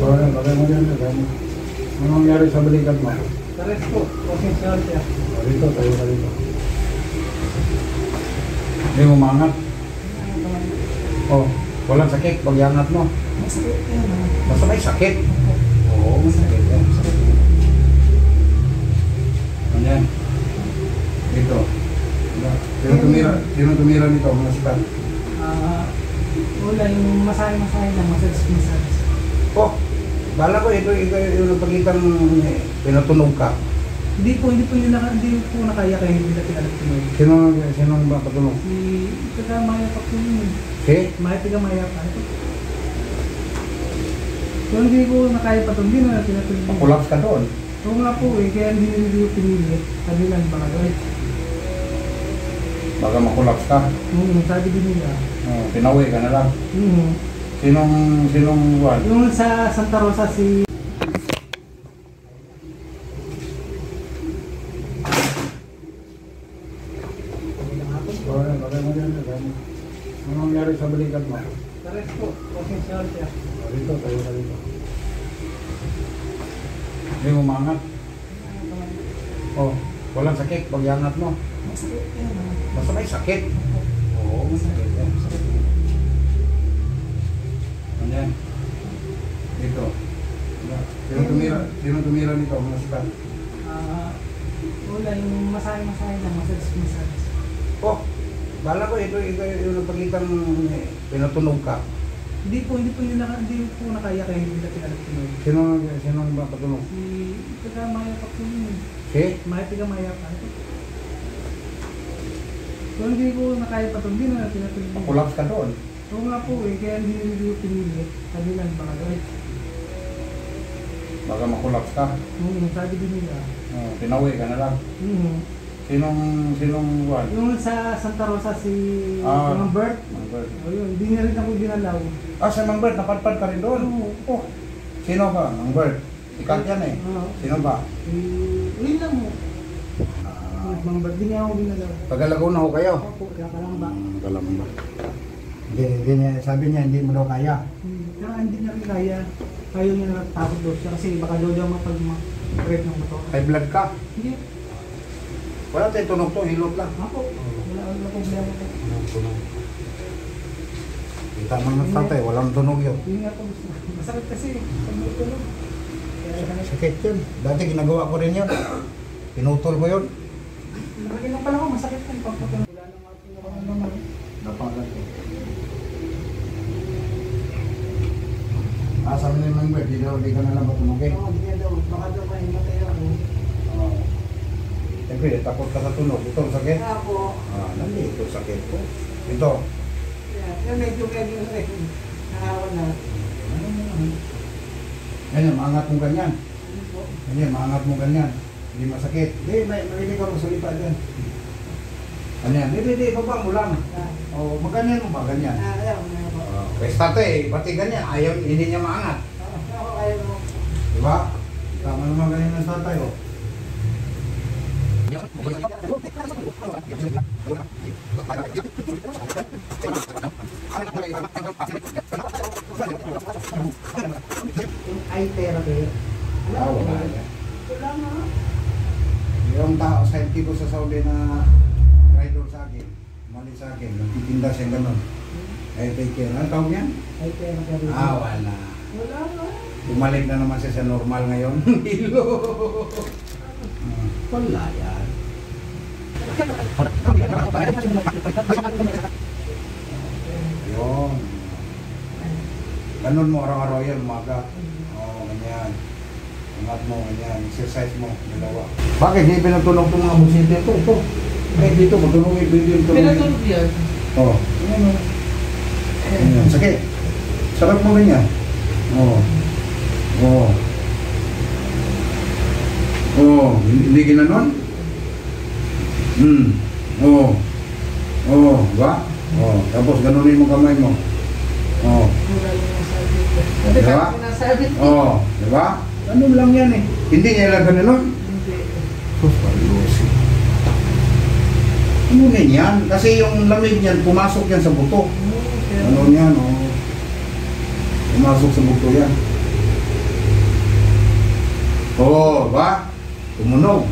O, lagay mo yan. Ano nangyari sa balikat mo? Pares po. Posensyon siya. Dito, tayo ka dito. Hindi mo maangat? Oh, walang sakit pag iangat mo. Masakit yan. Basta may sakit. Oo, masakit yan. Ganyan. Dito. Sino tumira nito? Mga sikat. Wala, yung masahe-masahe lang. Massage. Oh, bala ko ito yung napagitang pinatunog ka. Hindi po nakaya kaya hindi na pinalagtunog. Sino ba patunog? Si taga Maya pa po yun. Si? Taga Maya pa. Kung hindi ko nakaya pa ito, hindi na pinatunog. Makulaps ka doon. Oo nga po eh, kaya hindi nila pinili. Sabi lang baka doon. Baka makulaps ka. Sabi din nila. Pinawi ka na lang. Sinong one? Yung sa Santa Rosa si... Ano nangyari sa balikat mo? Pares po, posensyon siya. Dito, tayo ka dito. Hindi mo maangat? Oh, walang sakit pag iangat mo. Masakit yan. Basta may sakit. Oo, masakit yan. Ganyan. Dito. Sino tumira nito? Mga sikat. Wala, yung masahe-masahe lang. Massage. Oh, bala ko ito yung napagitang pinatunog ka. Hindi po nakaya kaya hindi na pinalagtunog. Sino ba patunog? Si taga Maya pa po yun. Si? Taga Maya pa. Kung hindi ko nakaya pa ito, hindi na pinatunog. Makulaps ka doon. Oo nga po eh, kaya hindi nila pinili. Sabi lang baka doon. Baka makulaps ka. Sabi din nila. Pinawi ka na lang. Sinong one? Yung sa Santa Rosa si Mang Bert. O yun, hindi na rin ako ginalaw. Si Mang Bert, napadpad ka rin doon? Oh. Sino ba? Mang Bert? Ikat yan eh. Sino ba? Yun lang mo. Mang Bert, hindi niya ako ginalaw. Taga-Laguna ho kayo? Opo, Kalamba. Kalamba. Sabi niya hindi mo daw kaya. Kaya hindi niya rin kaya. Ayaw niya natatakot daw siya kasi baka daw daw mapag-break ng motor. High blood ka? Hindi. Wala tayong tunog to, hilot lang. Ako, wala problema ko. Kita mo ng tatay, walang tunog yun. Hindi nga po gusto. Masakit kasi pag may tulog. Sakit yun. Dati ginagawa ko rin yun. Pinutol ko yun. Lagi lang pala ko, masakit yun. Pagpapag wala nang matunog naman. Napangat ko. Sabi ni Mang Bert, di ka na lang matunogin. Oo, hindi daw. Baka daw kayo matay ako. Siyempre, takot ka sa tunog. Ito, sakit? Ako. Nandito, sakit ko. Ito. Yan, medyo nangawan na. Ganyan, maangat mo ganyan. Ganyan, maangat mo ganyan. Hindi masakit. Hindi, marinig ka magsalita dyan. Ganyan, hindi, baba mo lang. Maganyan mo ba, ganyan? Ayaw. Pesta pati ganyan, ayaw, hindi niya maangat. Ayaw mo. Diba? Tama naman ganyan ng tatay, oh. Yung eye therapy. Wala yan. Wala nga. Yung tao, scientific sa Saudi na rider sa akin, mali sa akin, nagtitinda siya gano'n. Ay, take care. Ano tawag yan? Eye therapy. Wala. Wala nga. Bumalik na naman siya sa normal ngayon. Hilo. Wala yan. Yun. Ganun mo araw-araw yan, umaga. Ganyan. Angat mo, ganyan. Exercise mo, dalawa. Bakit hindi pinatunog itong mga busite? Ito. Dito, matulog yung video. Pinatunog yan. Ganyan. Sakit. Sarap mo ganyan. Hindi ginanon? Ba? Tapos ganunin mo kamay mo. Diba? Diba? Ano lang yan eh. Hindi niya lang gano'n? Hindi. Ano na yan? Kasi yung lamig niyan, pumasok yan sa buto. Ano yan, Pumasok sa buto yan. Oh, ba? Tumunog.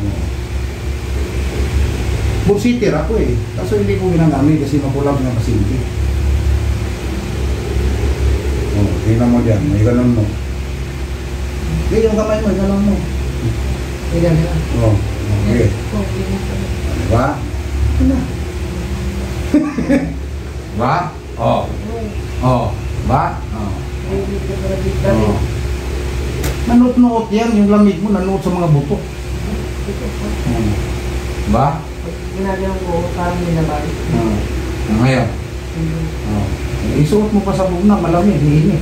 Bursiter ako eh. Kaso hindi ko ginagamit kasi mapulang ng pasinti. Oh, tingnan mo dyan. May ganun mo. Hindi, yung kamay mo, ganun mo. Ayan na. Oh, okay. Diba? Ano? Ba? Oh. Oh. Ba? Oh. Oh. Nanot-nuot yan, yung lamig mo, nanuot sa mga buto. Ba? Ginagawa ko, parang binabalik. Ngayon. Oh. Isuot mo pa sa bugna, malamig, hihingi.